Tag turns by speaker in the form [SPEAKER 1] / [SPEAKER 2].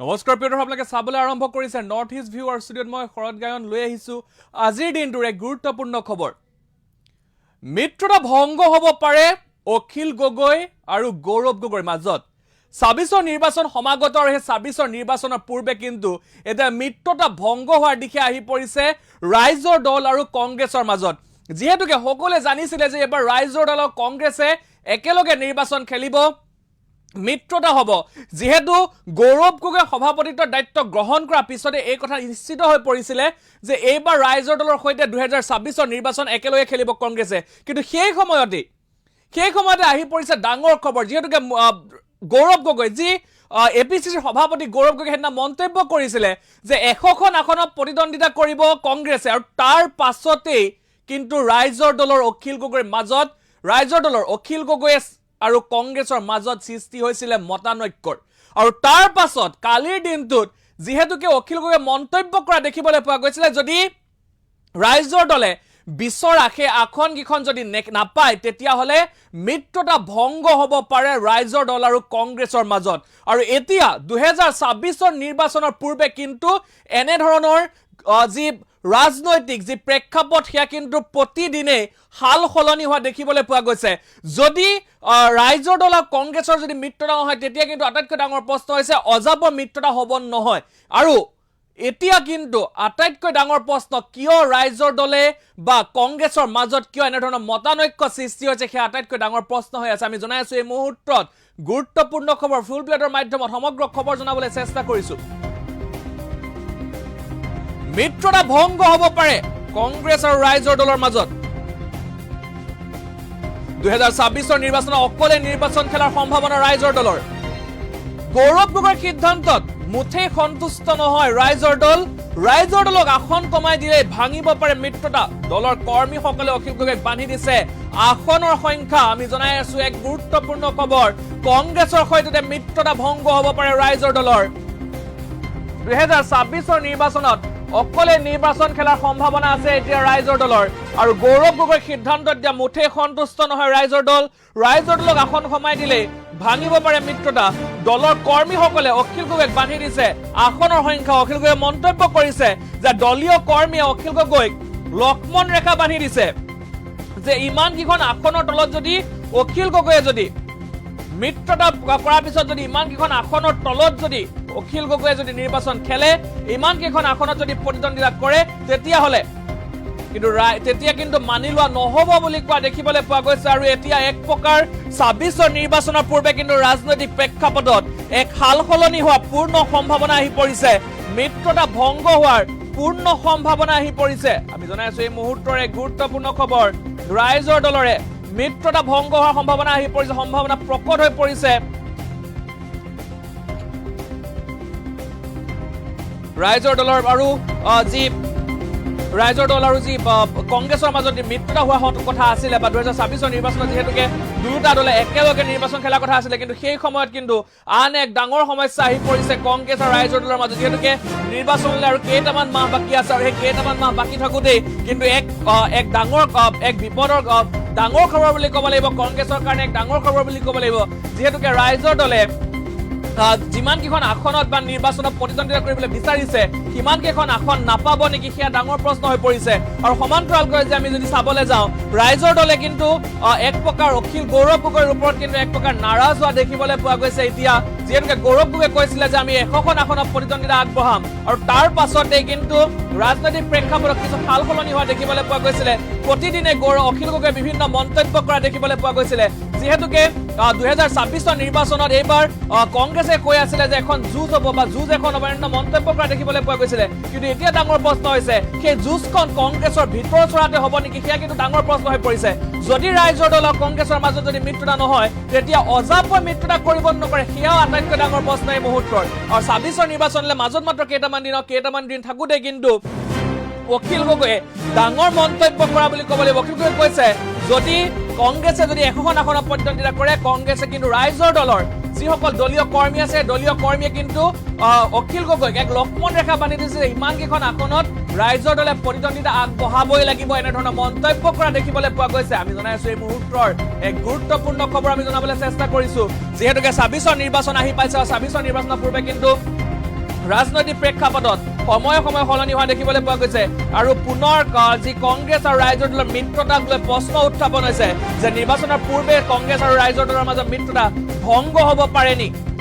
[SPEAKER 1] নমস্কাৰ প্ৰিয় দৰ্শক আপোনালোকে চাবলৈ আৰম্ভ কৰিছে নৰ্থ ইষ্ট ভিউ আৰু ষ্টুডিঅ'ত মই শৰৎ গায়ন লৈ আহিছো আজিৰ দিনটোৰ এক গুৰুত্বপূৰ্ণ খবৰ মিত্ৰতা ভংগ হ'ব পাৰে অখিল গগৈ আৰু গৌৰৱ গগৈৰ মাজত ২৬ৰ নিৰ্বাচন সমাগত আৰু সেই ২৬ৰ নিৰ্বাচনৰ পূৰ্বে কিন্তু এটা মিত্ৰতা ভংগ হোৱাৰ দিশে আহি পৰিছে ৰাইজৰ দল আৰু কংগ্ৰেছৰ মাজত যিহেতুকে সকলোৱে জানিছিলে যে এবাৰ ৰাইজৰ দল আৰু কংগ্ৰেছে একেলগে নিৰ্বাচন খেলিব মিত্ৰতা হ'ব যেহেতু গৌৰৱ গগৈ সভাপতিত্বৰ দায়িত্ব গ্ৰহণ কৰাৰ পিছতে এই কথা নিশ্চিত হৈ পৰিছিলে যে এইবাৰ ৰাইজৰ দলৰ সৈতে ২০২৬ৰ নিৰ্বাচন একেলগে খেলিব কংগ্ৰেছে কিন্তু সেই সময়তে আহি পৰিছে ডাঙৰ খবৰ যেহেতুকে গৌৰৱ গগৈ যি এপিচিচিৰ সভাপতি গৌৰৱ গগৈ হেদিনা মন্তব্য কৰিছিলে যে ১০০খন আসনত প্ৰতিদ্বন্দ্বিতা কৰিব কংগ্ৰেছে আৰু তাৰ পাছতেই কিন্তু ৰাইজৰ দলৰ অখিল গগৈ আৰু কংগ্ৰেছৰ মাজত সৃষ্টি হৈছিলে মতানৈক্যৰ আৰু তাৰ পাছত কালিৰ দিনটোত যেহেতুকে অখিল গগৈ মন্তব্য কৰা দেখিবলৈ পোৱা গৈছিলে যদি ৰাইজৰ দলে বিচৰা সেই আসন কিখন যদি নাপায় তেতিয়া হলে মিত্ৰতা ভংগ হ'ব পাৰে ৰাইজৰ দল আৰু কংগ্ৰেছৰ মাজত আৰু এতিয়া ২০২৬ৰ নিৰ্বাচনৰ পূৰ্বে কিন্তু এনে ধৰণৰ যি ৰাজনৈতিক যি প্ৰেক্ষাপট সেয়া কিন্তু প্ৰতিদিনে হাল সলনি হোৱা দেখিবলৈ পোৱা গৈছে যদি ৰাইজৰ দল আৰু কংগ্ৰেছৰ যদি মিত্ৰতা নহয় তেতিয়া কিন্তু আটাইতকৈ ডাঙৰ প্ৰশ্ন হৈছে অজাবৰ মিত্ৰতা হ'ব নহয় আৰু এতিয়া কিন্তু আটাইতকৈ ডাঙৰ প্ৰশ্ন কিয় ৰাইজৰ দলে বা কংগ্ৰেছৰ মাজত কিয় এনে ধৰণৰ মতানৈক্য সৃষ্টি হৈছে সেই আটাইতকৈ ডাঙৰ প্ৰশ্ন হৈ আছে আমি জনাই আছো এই মুহূৰ্তত গুৰুত্বপূৰ্ণ খবৰ ফুল প্লেটৰ মাধ্যমত সমগ্ৰ খবৰ জনাবলৈ চেষ্টা কৰিছো মিত্ৰতা ভংগ হ'ব পাৰে কংগ্ৰেছ আৰু ৰাইজৰ দলৰ মাজত ২০২৬ৰ নিৰ্বাচনত অকলে নিৰ্বাচন খেলাৰ সম্ভাৱনা ৰাইজৰ দলৰ গৌৰৱ গগৈৰ সিদ্ধান্তত মুঠেই সন্তুষ্ট নহয় ৰাইজৰ দলক আসন কমাই দিলে ভাঙিব পাৰে মিত্ৰতা দলৰ কৰ্মীসকলে অখিল গগৈক বান্ধি দিছে আসনৰ সংখ্যা আমি জনাই আছো এক গুৰুত্বপূৰ্ণ খবৰ কংগ্ৰেছৰ সৈতে মিত্ৰতা ভংগ হ'ব পাৰে ৰাইজৰ দলৰ ২০২৬ৰ নিৰ্বাচনত অকলে নিৰ্বাচন খেলাৰ সম্ভাৱনা আছে এতিয়া ৰাইজৰ দলৰ আৰু গৌৰৱ গগৈৰ সিদ্ধান্তত দিয়া মুঠেই সন্তুষ্ট নহয় ৰাইজৰ দলক আসন কমাই দিলে ভাঙিব পাৰে মিত্ৰতা দলৰ কৰ্মীসকলে অখিল গগৈক বান্ধি দিছে আসনৰ সংখ্যা অখিল গগৈয়ে মন্তব্য কৰিছে যে দলীয় কৰ্মীয়ে অখিল গগৈক লক্ষ্মণ ৰেখা বান্ধি দিছে যে ইমান কিখন আসনৰ তলত যদি অখিল গগৈয়ে যদি মিত্ৰতা কৰাৰ পিছত যদি ইমান কিখন আসনৰ তলত যদি অখিল গগৈয়ে যদি নিৰ্বাচন খেলে ইমান কেইখন আসনত যদি প্ৰতিদ্বন্দ্বিতা কৰে তেতিয়া কিন্তু মানি লোৱা নহব বুলি কোৱা দেখিবলৈ পোৱা গৈছে আৰু এতিয়া এক প্ৰকাৰ ২৬ৰ নিৰ্বাচনৰ পূৰ্বে কিন্তু ৰাজনৈতিক প্ৰেক্ষাপটত এক হাল সলনি হোৱা পূৰ্ণ সম্ভাৱনা আহি পৰিছে মিত্ৰতা ভংগ হোৱাৰ পূৰ্ণ সম্ভাৱনা আহি পৰিছে আমি জনাই আছো এই মুহূৰ্তৰ এক গুৰুত্বপূৰ্ণ খবৰ ৰাইজৰ দলৰে মিত্ৰতা ভংগ হোৱাৰ সম্ভাৱনা আহি পৰিছে সম্ভাৱনা প্ৰকট হৈ পৰিছে ৰাইজৰ দল আৰু যি কংগ্ৰেছৰ মাজত মিত্ৰতা হোৱা কথা আছিলে বা ২০২৬ৰ নিৰ্বাচনত যিহেতুকে দুয়োটা দলে একেলগে নিৰ্বাচন খেলাৰ কথা আছিলে কিন্তু সেই সময়ত কিন্তু আন এক ডাঙৰ সমস্যা আহি পৰিছে কংগ্ৰেছ আৰু ৰাইজৰ দলৰ মাজত যিহেতুকে নিৰ্বাচনলৈ আৰু কেইটামান মাহ বাকী আছে আৰু সেই কেইটামান মাহ বাকী থাকোঁতেই কিন্তু এক ডাঙৰ এক বিপদৰ ডাঙৰ খবৰ বুলি ক'ব লাগিব কংগ্ৰেছৰ কাৰণে এক ডাঙৰ খবৰ বুলি ক'ব লাগিব যিহেতুকে ৰাইজৰ দলে যিমান কেইখন আসনত বা নিৰ্বাচনত প্ৰতিদ্বন্দ্বিতা কৰিবলৈ বিচাৰিছে কিমান কেইখন আসন নাপাব নেকি সেয়া ডাঙৰ প্ৰশ্ন হৈ পৰিছে আৰু সমান্তৰালকৈ যে আমি যদি চাবলৈ যাওঁ ৰাইজৰ দলে কিন্তু এক প্ৰকাৰ গৌৰৱ গগৈৰ ওপৰত কিন্তু এক প্ৰকাৰ নাৰাজ হোৱা দেখিবলৈ পোৱা গৈছে এতিয়া যিহেতুকে গৌৰৱ গগৈ কৈছিলে যে আমি ১০০খন আসনত প্ৰতিদ্বন্দ্বিতা আগবঢ়াম আৰু তাৰ পাছতে কিন্তু ৰাজনৈতিক প্ৰেক্ষাপটত কিছু সাল সলনি হোৱা দেখিবলৈ পোৱা গৈছিলে প্ৰতিদিনে অখিল গগৈ বিভিন্ন মন্তব্য কৰা দেখিবলৈ পোৱা গৈছিলে যিহেতুকে ২০২৬ৰ নিৰ্বাচনত এইবাৰ কংগ্ৰেছে কৈ আছিলে যে এখন যুঁজ হ'ব বা যুঁজ এখন অন্য মন্তব্য কৰা দেখিবলৈ পোৱা গৈছিলে কিন্তু এতিয়া ডাঙৰ প্ৰশ্ন হৈছে সেই যুঁজখন কংগ্ৰেছৰ ভিতৰ চৰাতে হ'ব নেকি সেয়া কিন্তু ডাঙৰ প্ৰশ্ন হৈ পৰিছে যদি ৰাইজৰ দল আৰু কংগ্ৰেছৰ মাজত যদি মিত্ৰতা নহয় তেতিয়া অজাপৰ মিত্ৰতা কৰিব নকৰে সেয়াও আটাইতকৈ ডাঙৰ প্ৰশ্ন এই মুহূৰ্তৰ আৰু ২৬ৰ নিৰ্বাচনলৈ মাজত মাত্ৰ কেইটামান দিন থাকোঁতে কিন্তু অখিল গগৈয়ে ডাঙৰ মন্তব্য কৰা বুলি ক'ব লাগিব অখিল গগৈয়ে কৈছে যদি কংগ্ৰেছে যদি ১০০খন আসনত প্ৰতিদ্বন্দ্বিতা কৰে কংগ্ৰেছে কিন্তু ৰাইজৰ দলৰ যিসকল দলীয় কৰ্মী আছে দলীয় কৰ্মীয়ে কিন্তু অখিল গগৈক এক লক্ষ্মণ ৰেখা বান্ধি দিছে ইমান কেইখন আসনত ৰাইজৰ দলে প্ৰতিদ্বন্দ্বিতা আগবঢ়াবই লাগিব এনেধৰণৰ মন্তব্য কৰা দেখিবলৈ পোৱা গৈছে আমি জনাই আছো এই মুহূৰ্তৰ এক গুৰুত্বপূৰ্ণ খবৰ আমি জনাবলৈ চেষ্টা কৰিছো যিহেতুকে ২৬ৰ নিৰ্বাচন আহি পাইছে আৰু ২৬ৰ নিৰ্বাচনৰ পূৰ্বে কিন্তু ৰাজনৈতিক প্ৰেক্ষাপটত সময়ে সময়ে সলনি হোৱা দেখিবলৈ পোৱা গৈছে আৰু পুনৰ যি কংগ্ৰেছ আৰু ৰাইজৰ দলৰ মিত্ৰতাক লৈ প্ৰশ্ন উত্থাপন হৈছে যে নিৰ্বাচনৰ পূৰ্বে কংগ্ৰেছ আৰু ৰাইজৰ দলৰ মাজত মিত্ৰতা ভংগ হ'ব পাৰে নেকি